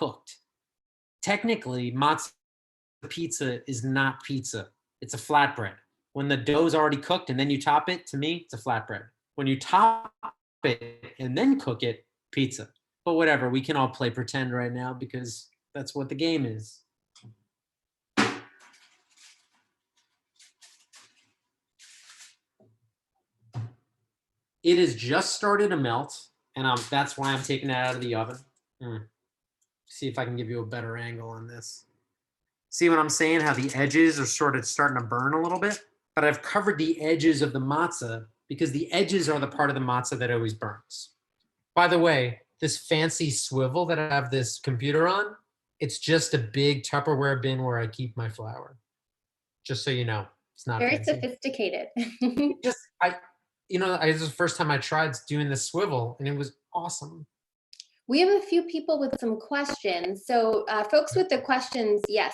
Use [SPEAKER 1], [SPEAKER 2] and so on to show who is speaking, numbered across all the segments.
[SPEAKER 1] cooked. Technically, matzo pizza is not pizza. It's a flatbread. When the dough is already cooked and then you top it, to me, it's a flatbread. When you top it and then cook it, pizza. But whatever, we can all play pretend right now because that's what the game is. It has just started to melt, and that's why I'm taking it out of the oven. See if I can give you a better angle on this. See what I'm saying? How the edges are sort of starting to burn a little bit? But I've covered the edges of the matzah because the edges are the part of the matzah that always burns. By the way, this fancy swivel that I have this computer on, it's just a big Tupperware bin where I keep my flour. Just so you know, it's not
[SPEAKER 2] very
[SPEAKER 1] fancy.
[SPEAKER 2] sophisticated.
[SPEAKER 1] This is the first time I tried doing this swivel, and it was awesome.
[SPEAKER 2] We have a few people with some questions. So folks with the questions, yes,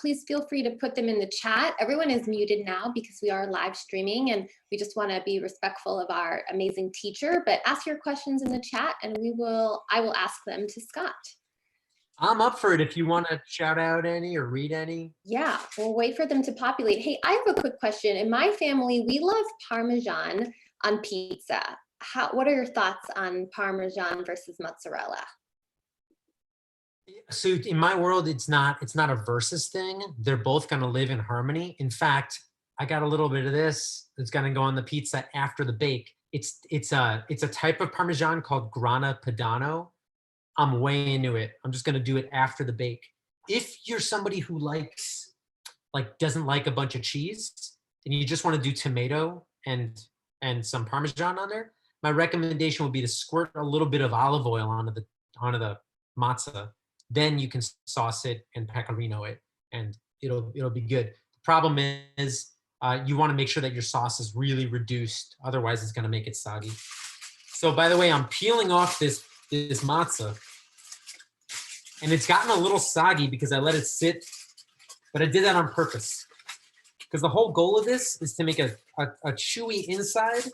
[SPEAKER 2] please feel free to put them in the chat. Everyone is muted now because we are live streaming and we just want to be respectful of our amazing teacher, but ask your questions in the chat and I will ask them to Scott.
[SPEAKER 1] I'm up for it if you want to shout out any or read any.
[SPEAKER 2] Yeah, we'll wait for them to populate. Hey, I have a quick question. In my family, we love Parmesan on pizza. What are your thoughts on Parmesan versus mozzarella?
[SPEAKER 1] So in my world, it's not a versus thing. They're both going to live in harmony. In fact, I got a little bit of this that's going to go on the pizza after the bake. It's a type of Parmesan called Grana Padano. I'm way into it. I'm just going to do it after the bake. If you're somebody who doesn't like a bunch of cheese and you just want to do tomato and some Parmesan on there, my recommendation would be to squirt a little bit of olive oil onto the matzah. Then you can sauce it and pecorino it, and it'll be good. The problem is you want to make sure that your sauce is really reduced. Otherwise, it's going to make it soggy. So by the way, I'm peeling off this matzah, and it's gotten a little soggy because I let it sit, but I did that on purpose because the whole goal of this is to make a chewy inside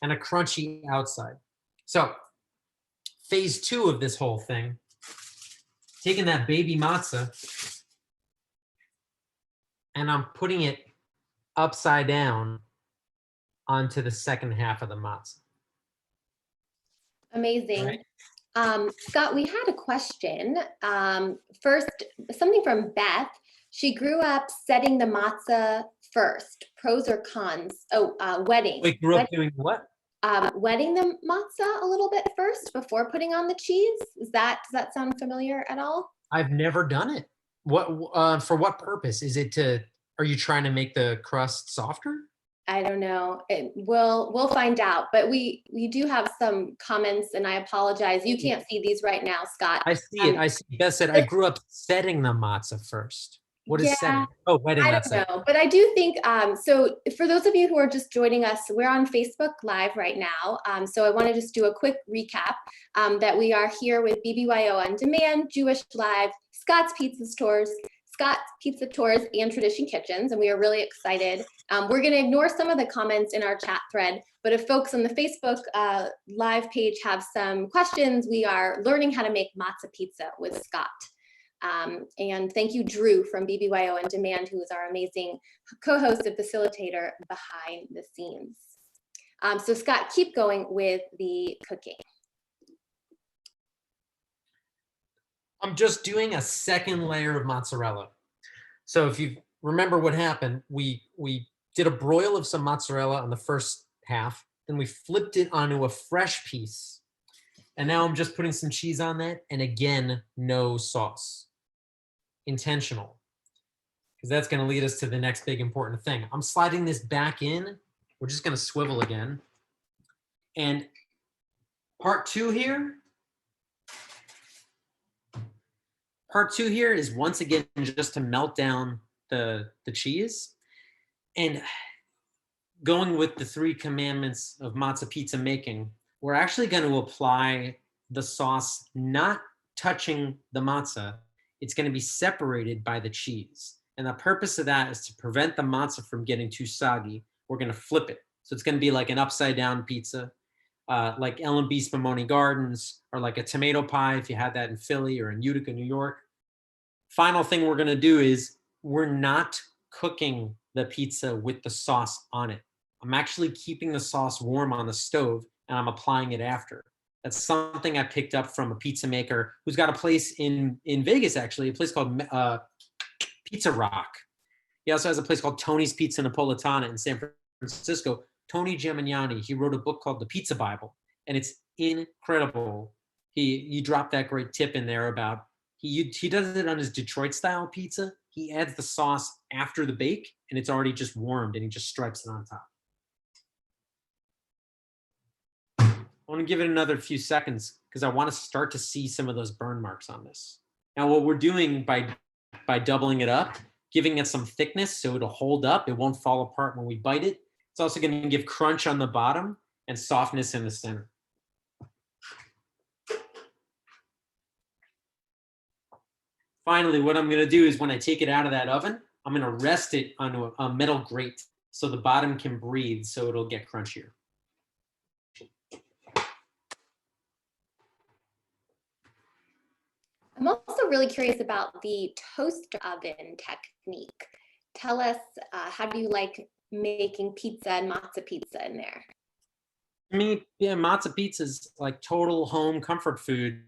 [SPEAKER 1] and a crunchy outside. So phase 2 of this whole thing, taking that baby matzah and I'm putting it upside down onto the second half of the matzah.
[SPEAKER 2] Amazing. Right. Scott, we had a question. First, something from Beth. She grew up setting the matzah first. Pros or cons? Wedding.
[SPEAKER 1] Wait, grew up doing what?
[SPEAKER 2] Wetting the matzah a little bit first before putting on the cheese. Does that sound familiar at all?
[SPEAKER 1] I've never done it. What for what purpose? Is it are you trying to make the crust softer?
[SPEAKER 2] I don't know. We'll find out. But we do have some comments, and I apologize. You can't see these right now, Scott.
[SPEAKER 1] I see it. I see. Beth said, I grew up setting the matzah first. What is setting? Oh, wetting.
[SPEAKER 2] I don't know, but I do think, so for those of you who are just joining us, we're on Facebook Live right now. So I want to just do a quick recap that we are here with BBYO On Demand, Jewish Live, Scott's Pizza Tours, and Tradition Kitchens, and we are really excited. We're going to ignore some of the comments in our chat thread, but if folks on the Facebook Live page have some questions, we are learning how to make matzah pizza with Scott. And thank you, Drew from BBYO On Demand, who is our amazing co-host and facilitator behind the scenes. So Scott, keep going with the cooking.
[SPEAKER 1] I'm just doing a second layer of mozzarella. So if you remember what happened, we did a broil of some mozzarella on the first half, then we flipped it onto a fresh piece. And now I'm just putting some cheese on that, and again, no sauce. Intentional, because that's going to lead us to the next big important thing. I'm sliding this back in. We're just going to swivel again. And part two here is once again just to melt down the cheese. And going with the 3 commandments of matzah pizza making, we're actually going to apply the sauce not touching the matzah. It's going to be separated by the cheese. And the purpose of that is to prevent the matzah from getting too soggy. We're going to flip it. So it's going to be like an upside down pizza. like L&B Spumoni Gardens, or like a tomato pie if you had that in Philly or in Utica, New York. Final thing we're gonna do is we're not cooking the pizza with the sauce on it. I'm actually keeping the sauce warm on the stove and I'm applying it after. That's something I picked up from a pizza maker who's got a place in Vegas, actually, a place called Pizza Rock. He also has a place called Tony's Pizza Napolitana in San Francisco. Tony Gemignani, he wrote a book called The Pizza Bible, and it's incredible. He dropped that great tip in there about he does it on his Detroit style pizza. He adds the sauce after the bake, and it's already just warmed, and he just stripes it on top. I want to give it another few seconds because I want to start to see some of those burn marks on this. Now, what we're doing by doubling it up, giving it some thickness so it'll hold up, it won't fall apart when we bite it. It's also going to give crunch on the bottom and softness in the center. Finally, what I'm going to do is when I take it out of that oven, I'm going to rest it on a metal grate so the bottom can breathe so it'll get crunchier.
[SPEAKER 2] I'm also really curious about the toaster oven technique. Tell us, how do you like making pizza and matzo pizza in there?
[SPEAKER 1] To me, yeah, matzo pizza is like total home comfort food.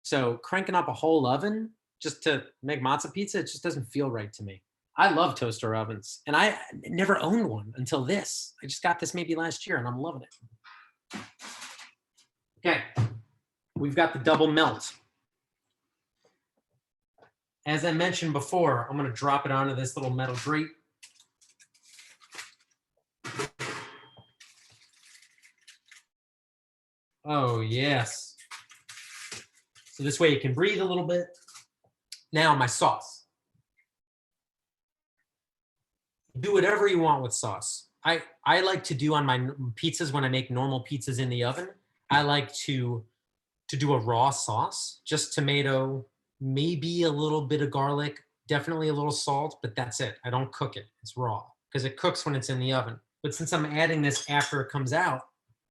[SPEAKER 1] So cranking up a whole oven just to make matzo pizza, it just doesn't feel right to me. I love toaster ovens, and I never owned one until this. I just got this maybe last year, and I'm loving it. Okay, we've got the double melt. As I mentioned before, I'm going to drop it onto this little metal grate. Oh, yes. So this way it can breathe a little bit. Now my sauce. Do whatever you want with sauce. I like to do on my pizzas when I make normal pizzas in the oven. I like to do a raw sauce, just tomato, maybe a little bit of garlic, definitely a little salt, but that's it. I don't cook it. It's raw because it cooks when it's in the oven. But since I'm adding this after it comes out,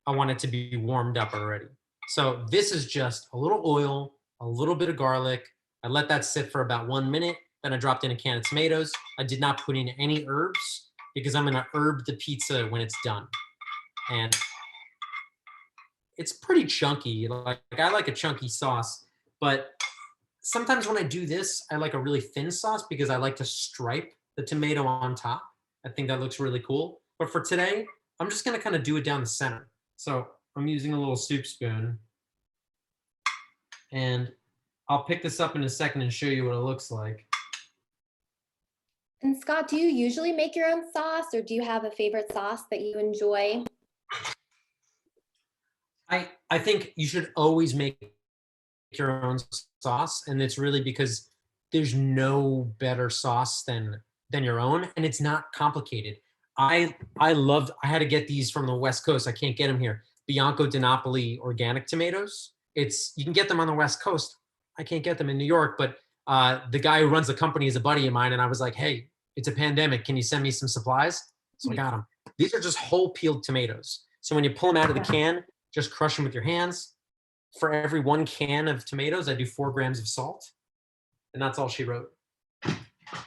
[SPEAKER 1] I want it to be warmed up already. So this is just a little oil, a little bit of garlic. I let that sit for about 1 minute. Then I dropped in a can of tomatoes. I did not put in any herbs because I'm gonna herb the pizza when it's done. And it's pretty chunky. Like I like a chunky sauce, but sometimes when I do this, I like a really thin sauce because I like to stripe the tomato on top. I think that looks really cool. But for today, I'm just gonna kind of do it down the center. So I'm using a little soup spoon, and I'll pick this up in a second and show you what it looks like.
[SPEAKER 2] And Scott, do you usually make your own sauce, or do you have a favorite sauce that you enjoy?
[SPEAKER 1] I think you should always make your own sauce, and it's really because there's no better sauce than your own, and it's not complicated. I had to get these from the West Coast. I can't get them here. Bianco di Napoli organic tomatoes. You can get them on the West Coast. I can't get them in New York, but the guy who runs the company is a buddy of mine, and I was like, hey, it's a pandemic. Can you send me some supplies? So I got them. These are just whole peeled tomatoes. So when you pull them out of the can, just crush them with your hands. For every 1 can of tomatoes, I do 4 grams of salt. And that's all she wrote.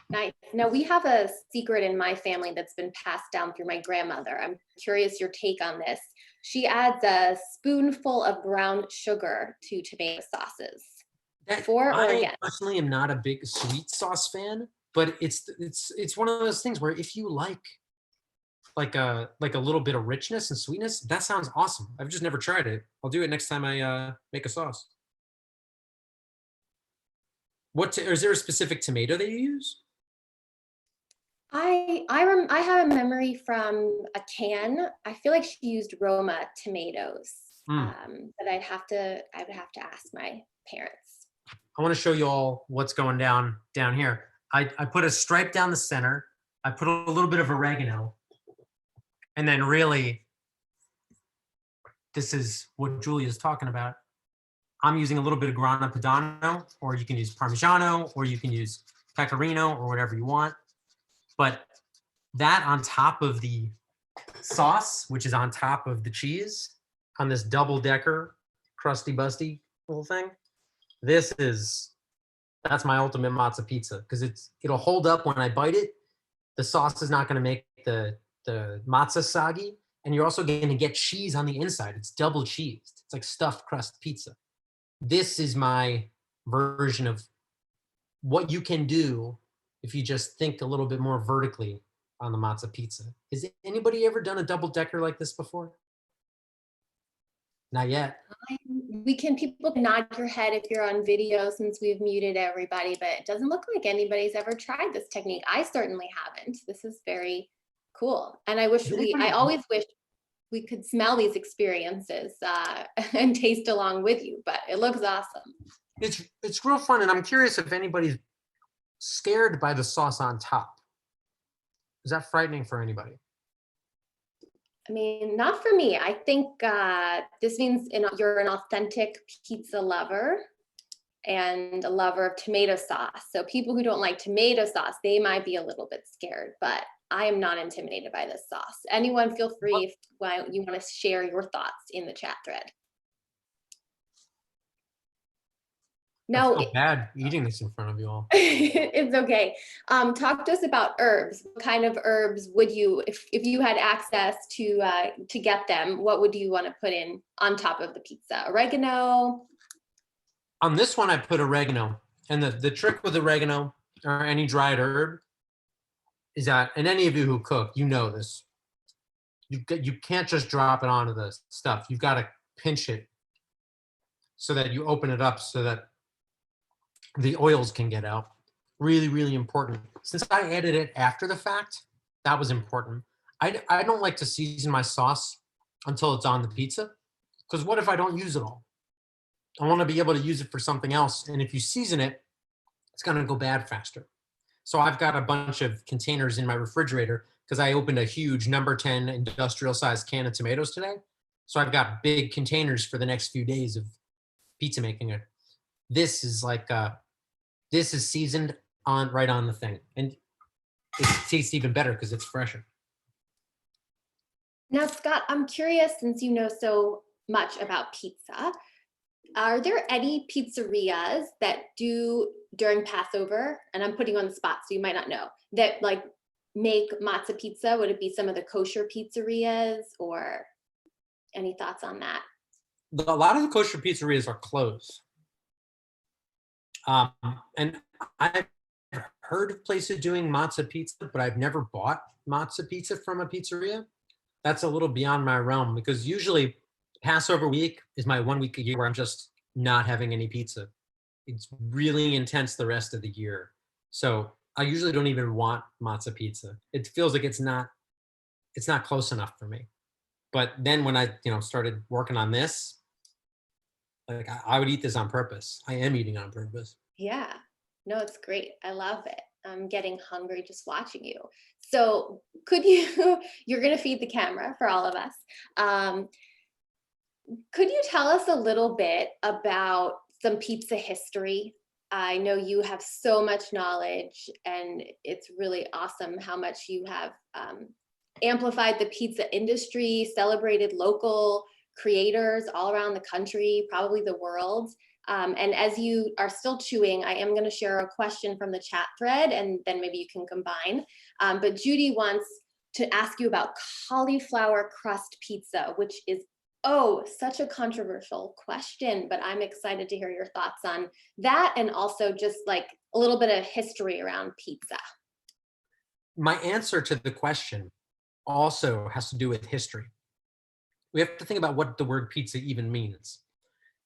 [SPEAKER 2] Nice. Now, we have a secret in my family that's been passed down through my grandmother. I'm curious your take on this. She adds a spoonful of brown sugar to tomato sauces.
[SPEAKER 1] I personally am not a big sweet sauce fan, but it's one of those things where if you like a little bit of richness and sweetness, that sounds awesome. I've just never tried it. I'll do it next time I make a sauce. Is there a specific tomato that you use?
[SPEAKER 2] I have a memory from a can. I feel like she used Roma tomatoes, but I would have to ask my parents.
[SPEAKER 1] I want to show you all what's going down here. I put a stripe down the center. I put a little bit of oregano. And then really, this is what Julia's talking about. I'm using a little bit of Grana Padano, or you can use Parmigiano, or you can use Pecorino, or whatever you want. But that on top of the sauce, which is on top of the cheese, on this double-decker, crusty busty little thing. That's my ultimate matzo pizza because it'll hold up when I bite it. The sauce is not going to make the matzo soggy, and you're also going to get cheese on the inside. It's double cheesed. It's like stuffed crust pizza. This is my version of what you can do if you just think a little bit more vertically on the matzo pizza. Has anybody ever done a double decker like this before? Not yet.
[SPEAKER 2] People can nod your head if you're on video since we've muted everybody, but it doesn't look like anybody's ever tried this technique. I certainly haven't. This is very cool. And I always wish we could smell these experiences and taste along with you, but it looks awesome.
[SPEAKER 1] It's real fun. And I'm curious if anybody's scared by the sauce on top. Is that frightening for anybody?
[SPEAKER 2] I mean, not for me. I think this means you're an authentic pizza lover and a lover of tomato sauce. So people who don't like tomato sauce, they might be a little bit scared, but I am not intimidated by this sauce. Anyone feel free if you want to share your thoughts in the chat thread.
[SPEAKER 1] No, I feel bad eating this in front of you all.
[SPEAKER 2] It's okay. Talk to us about herbs. What kind of herbs would you, if you had access to get them, what would you want to put in on top of the pizza? Oregano?
[SPEAKER 1] On this one, I put oregano. And the trick with oregano or any dried herb is that, and any of you who cook, you know this. You can't just drop it onto the stuff. You've got to pinch it so that you open it up so that the oils can get out. Really, really important. Since I added it after the fact, that was important. I don't like to season my sauce until it's on the pizza, because what if I don't use it all? I want to be able to use it for something else. And if you season it, it's going to go bad faster. So I've got a bunch of containers in my refrigerator because I opened a huge number 10 industrial sized can of tomatoes today. So I've got big containers for the next few days of pizza making. This is like, this is seasoned right on the thing. And it tastes even better because it's fresher.
[SPEAKER 2] Now, Scott, I'm curious, since you know so much about pizza, are there any pizzerias that do during Passover, and I'm putting you on the spot, so you might not know, that like make matzah pizza? Would it be some of the kosher pizzerias, or any thoughts on that?
[SPEAKER 1] A lot of the kosher pizzerias are closed. And I've heard of places doing matzah pizza, but I've never bought matzah pizza from a pizzeria. That's a little beyond my realm, because usually Passover week is my 1 week a year where I'm just not having any pizza. It's really intense the rest of the year. So I usually don't even want matzah pizza. It feels like it's not close enough for me. But then when I started working on this, like I would eat this on purpose. I am eating on purpose.
[SPEAKER 2] Yeah, no, it's great. I love it. I'm getting hungry just watching you. So could you're going to feed the camera for all of us. Could you tell us a little bit about some pizza history? I know you have so much knowledge, and it's really awesome how much you have amplified the pizza industry, celebrated local creators all around the country, probably the world. And as you are still chewing, I am going to share a question from the chat thread, and then maybe you can combine. But Judy wants to ask you about cauliflower crust pizza, which is, such a controversial question, but I'm excited to hear your thoughts on that, and also just like a little bit of history around pizza.
[SPEAKER 1] My answer to the question also has to do with history. We have to think about what the word pizza even means.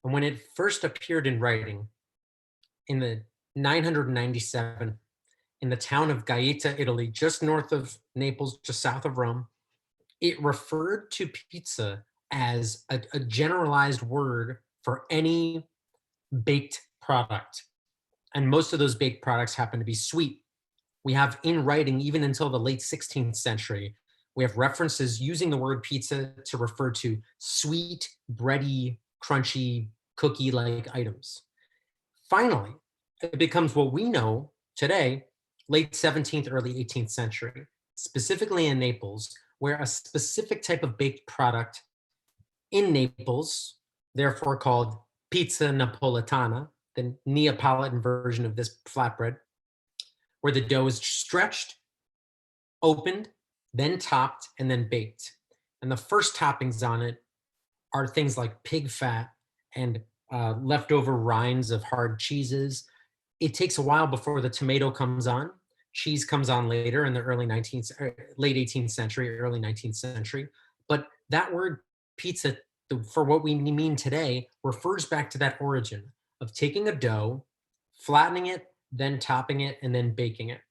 [SPEAKER 1] And when it first appeared in writing in the 997 in the town of Gaeta, Italy, just north of Naples, just south of Rome, it referred to pizza as a generalized word for any baked product. And most of those baked products happen to be sweet. We have in writing, even until the late 16th century, we have references using the word pizza to refer to sweet, bready, crunchy, cookie-like items. Finally, it becomes what we know today, late 17th, early 18th century, specifically in Naples, where a specific type of baked product in Naples, therefore called pizza napoletana, the Neapolitan version of this flatbread, where the dough is stretched, opened, then topped, and then baked. And the first toppings on it are things like pig fat and leftover rinds of hard cheeses. It takes a while before the tomato comes on. Cheese comes on later in the late 18th century, early 19th century. But that word pizza, for what we mean today, refers back to that origin of taking a dough, flattening it, then topping it, and then baking it.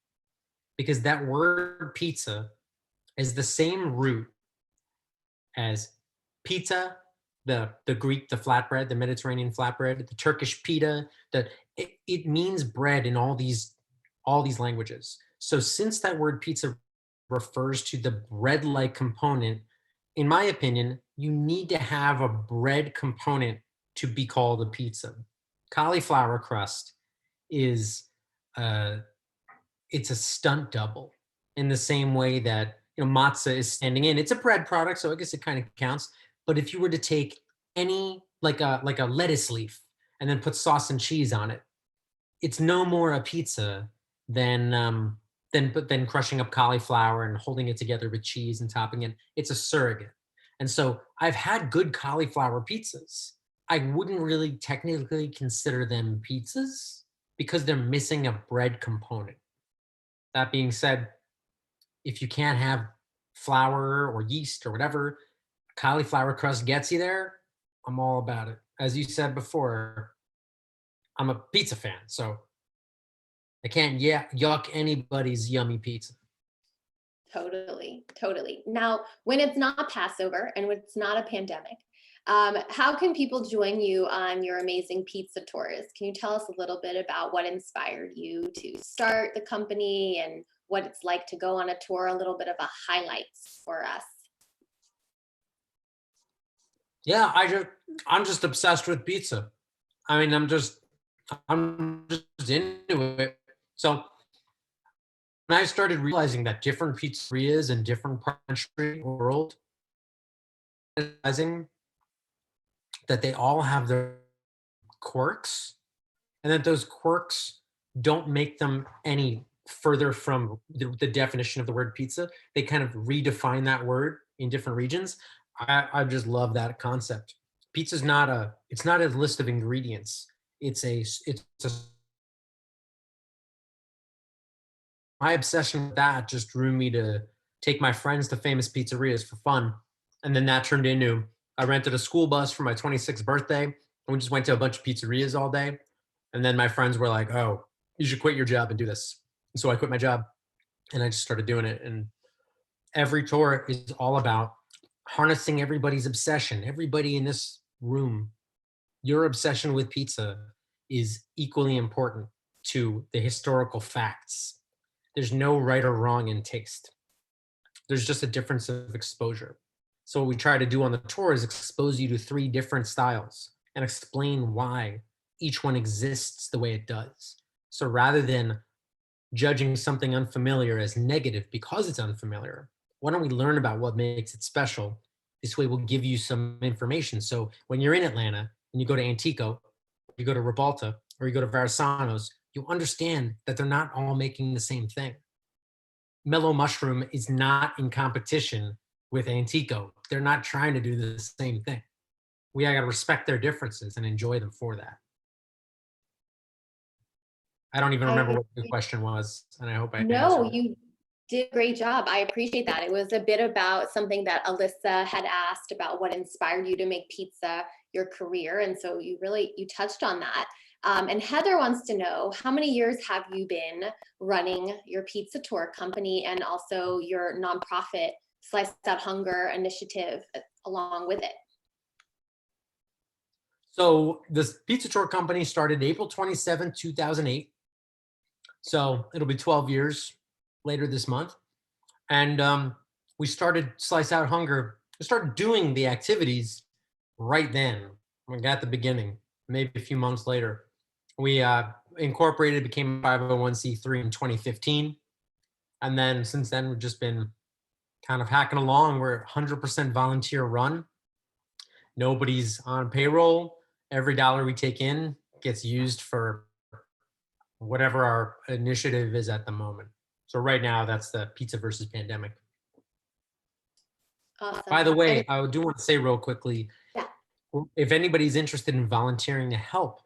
[SPEAKER 1] Because that word pizza is the same root as pizza, the Greek, the flatbread, the Mediterranean flatbread, the Turkish pita, it means bread in all these languages. So since that word pizza refers to the bread-like component, in my opinion, you need to have a bread component to be called a pizza. Cauliflower crust is it's a stunt double in the same way that matzah is standing in. It's a bread product, so I guess it kind of counts. But if you were to take any like a lettuce leaf and then put sauce and cheese on it, it's no more a pizza than crushing up cauliflower and holding it together with cheese and topping it. It's a surrogate. And so I've had good cauliflower pizzas. I wouldn't really technically consider them pizzas because they're missing a bread component. That being said, if you can't have flour or yeast or whatever, cauliflower crust gets you there, I'm all about it. As you said before, I'm a pizza fan, so I can't yuck anybody's yummy pizza.
[SPEAKER 2] Totally, totally. Now, when it's not Passover and when it's not a pandemic, how can people join you on your amazing pizza tours? Can you tell us a little bit about what inspired you to start the company and what it's like to go on a tour, a little bit of a highlights for us?
[SPEAKER 1] Yeah, I'm just obsessed with pizza. I mean, I'm just into it. So when I started realizing that different pizzerias in different parts of the world, realizing that they all have their quirks and that those quirks don't make them any further from the definition of the word pizza. They kind of redefine that word in different regions. I just love that concept. Pizza's it's not a list of ingredients. It's a my obsession with that just drew me to take my friends to famous pizzerias for fun. And then that turned into, I rented a school bus for my 26th birthday and we just went to a bunch of pizzerias all day. And then my friends were like, oh, you should quit your job and do this. And so I quit my job and I just started doing it. And every tour is all about harnessing everybody's obsession. Everybody in this room, your obsession with pizza is equally important to the historical facts. There's no right or wrong in taste. There's just a difference of exposure. So what we try to do on the tour is expose you to 3 different styles and explain why each one exists the way it does. So rather than judging something unfamiliar as negative because it's unfamiliar, why don't we learn about what makes it special? This way we'll give you some information. So when you're in Atlanta and you go to Antico, you go to Ribalta, or you go to Versaano's, you understand that they're not all making the same thing. Mellow Mushroom is not in competition with Antico. They're not trying to do the same thing. We gotta respect their differences and enjoy them for that. I don't even remember what the question was, and I hope I
[SPEAKER 2] No,
[SPEAKER 1] answered it.
[SPEAKER 2] you did a great job. I appreciate that. It was a bit about something that Alyssa had asked about what inspired you to make pizza your career. And so you touched on that. And Heather wants to know, how many years have you been running your pizza tour company and also your nonprofit Slice Out Hunger initiative along with it?
[SPEAKER 1] So this pizza tour company started April 27, 2008. So it'll be 12 years later this month. And we started Slice Out Hunger. We started doing the activities right then, like at the beginning, maybe a few months later. We incorporated, became 501c3 in 2015. And then since then, we've just been kind of hacking along. We're 100% volunteer run. Nobody's on payroll. Every dollar we take in gets used for whatever our initiative is at the moment. So right now, that's the pizza versus pandemic. By
[SPEAKER 2] Awesome.
[SPEAKER 1] the
[SPEAKER 2] And
[SPEAKER 1] way, I do want to say real quickly,
[SPEAKER 2] yeah,
[SPEAKER 1] if anybody's interested in volunteering to help,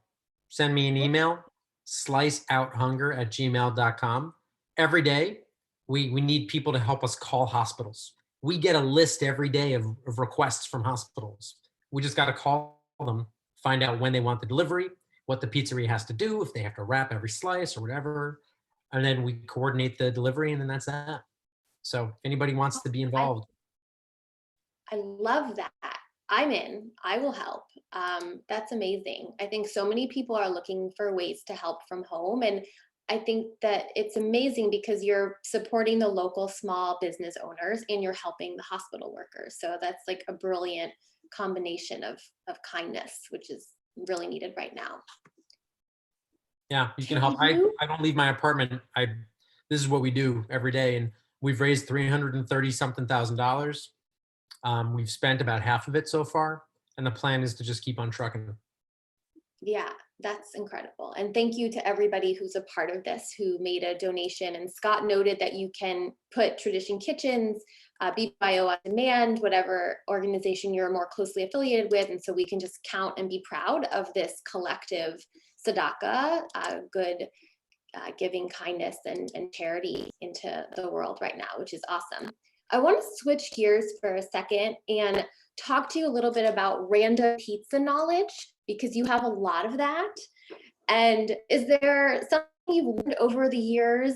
[SPEAKER 1] send me an email, sliceouthunger@gmail.com. Every day, we need people to help us call hospitals. We get a list every day of requests from hospitals. We just got to call them, find out when they want the delivery, what the pizzeria has to do, if they have to wrap every slice or whatever. And then we coordinate the delivery, and then that's that. So if anybody wants to be
[SPEAKER 2] I
[SPEAKER 1] involved,
[SPEAKER 2] I love that. I'm in. I will help. That's amazing. I think so many people are looking for ways to help from home. And I think that it's amazing because you're supporting the local small business owners and you're helping the hospital workers. So that's like a brilliant combination of kindness, which is really needed right now.
[SPEAKER 1] yeah, you can
[SPEAKER 2] Can
[SPEAKER 1] help. I,
[SPEAKER 2] you
[SPEAKER 1] I don't leave my apartment. This is what we do every day. And we've raised 330 something thousand dollars. We've spent about half of it so far. And the plan is to just keep on trucking.
[SPEAKER 2] Yeah, that's incredible. And thank you to everybody who's a part of this, who made a donation. And Scott noted that you can put Tradition Kitchens, BYO on Demand, whatever organization you're more closely affiliated with. And so we can just count and be proud of this collective tzedakah, good giving kindness and charity into the world right now, which is awesome. I want to switch gears for a second and talk to you a little bit about random pizza knowledge, because you have a lot of that. And is there something you've learned over the years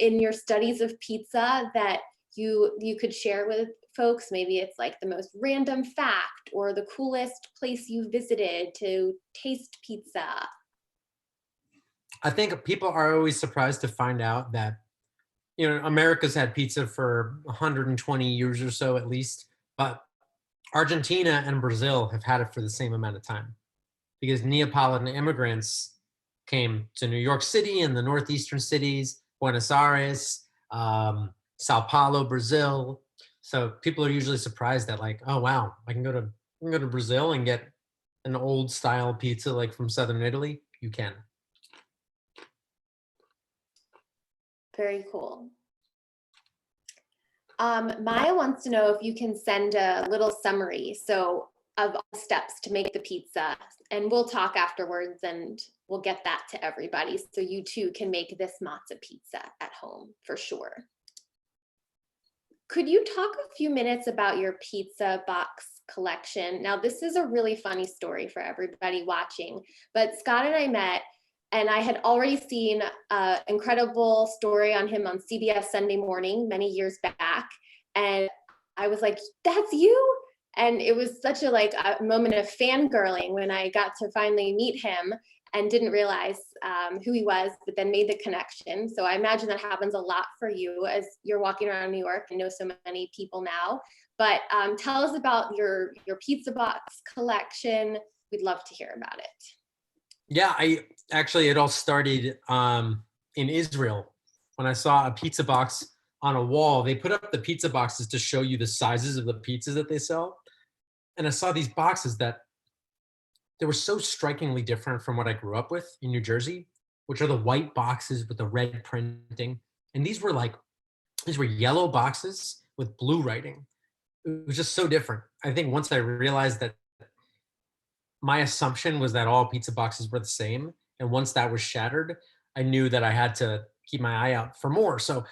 [SPEAKER 2] in your studies of pizza that you could share with folks? Maybe it's like the most random fact or the coolest place you visited to taste pizza.
[SPEAKER 1] I think people are always surprised to find out that, America's had pizza for 120 years or so at least, but Argentina and Brazil have had it for the same amount of time because Neapolitan immigrants came to New York City and the northeastern cities, Buenos Aires, Sao Paulo, Brazil. So people are usually surprised that, like, oh wow, I can go to Brazil and get an old style pizza like from southern Italy. You can.
[SPEAKER 2] Very cool. Maya wants to know if you can send a little summary of all the steps to make the pizza, and we'll talk afterwards and we'll get that to everybody so you too can make this matzo pizza at home for sure. Could you talk a few minutes about your pizza box collection? Now, this is a really funny story for everybody watching, but Scott and I met, and I had already seen an incredible story on him on CBS Sunday Morning many years back. And I was like, that's you? And it was such a moment of fangirling when I got to finally meet him and didn't realize who he was, but then made the connection. So I imagine that happens a lot for you as you're walking around New York and know so many people now. But tell us about your pizza box collection. We'd love to hear about it.
[SPEAKER 1] Yeah, it all started in Israel when I saw a pizza box on a wall. They put up the pizza boxes to show you the sizes of the pizzas that they sell. And I saw these boxes that they were so strikingly different from what I grew up with in New Jersey, which are the white boxes with the red printing. And these were yellow boxes with blue writing. It was just so different. I think once I realized that my assumption was that all pizza boxes were the same. And once that was shattered, I knew that I had to keep my eye out for more. So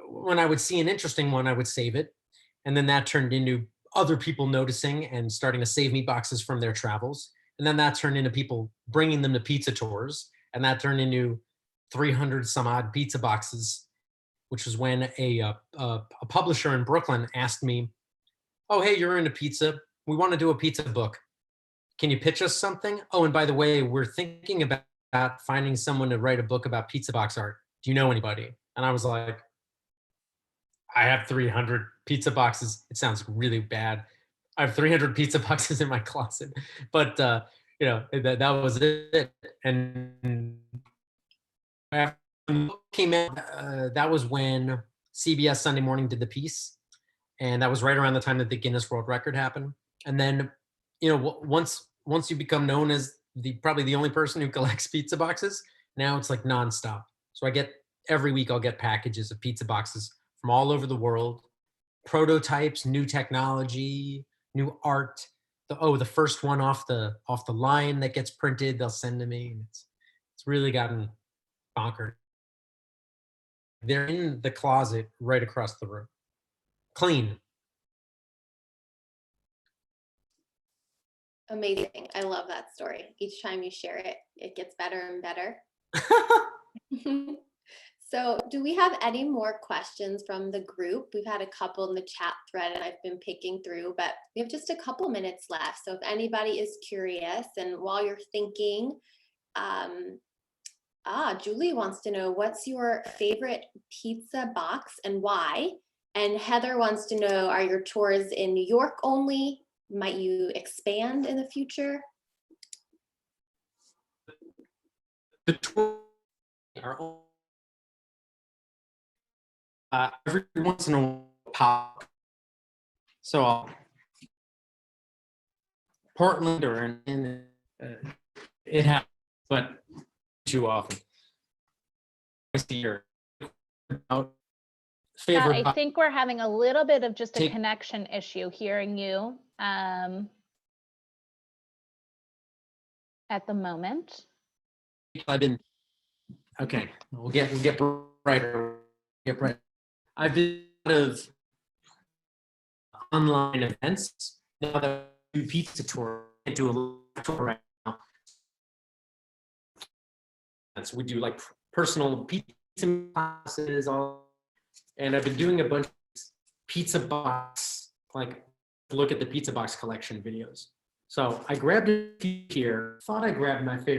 [SPEAKER 1] when I would see an interesting one, I would save it. And then that turned into other people noticing and starting to save me boxes from their travels. And then that turned into people bringing them to pizza tours. And that turned into 300 some odd pizza boxes, which was when a publisher in Brooklyn asked me, oh, hey, you're into pizza. We want to do a pizza book. Can you pitch us something? Oh, and by the way, we're thinking about finding someone to write a book about pizza box art. Do you know anybody? And I was like, I have 300 pizza boxes. It sounds really bad. I have 300 pizza boxes in my closet, but that was it. And after the book came out, that was when CBS Sunday Morning did the piece, and that was right around the time that the Guinness World Record happened. And then you know, once you become known as probably the only person who collects pizza boxes, now it's like nonstop. So I get every week I'll get packages of pizza boxes from all over the world, prototypes, new technology, new art. The first one off the line that gets printed, they'll send to me. And it's really gotten bonkers. They're in the closet right across the room. Clean.
[SPEAKER 2] Amazing. I love that story. Each time you share it, it gets better and better. So do we have any more questions from the group? We've had a couple in the chat thread and I've been picking through, but we have just a couple minutes left. So if anybody is curious, and while you're thinking, Julie wants to know, what's your favorite pizza box and why? And Heather wants to know, are your tours in New York only? Might you expand in the future?
[SPEAKER 1] The tours are every once in a while pop. So Portland or it happens, but too often. I see your favorite.
[SPEAKER 3] I think we're having a little bit of just a connection issue hearing you at the moment.
[SPEAKER 1] I've been okay. We'll get brighter. Get bright. I've been out of online events now that I do pizza tour. I do a little tour right now. So we do like personal pizza classes, and I've been doing a bunch of pizza box, like look at the pizza box collection videos. So I grabbed a few here, thought I grabbed my favorite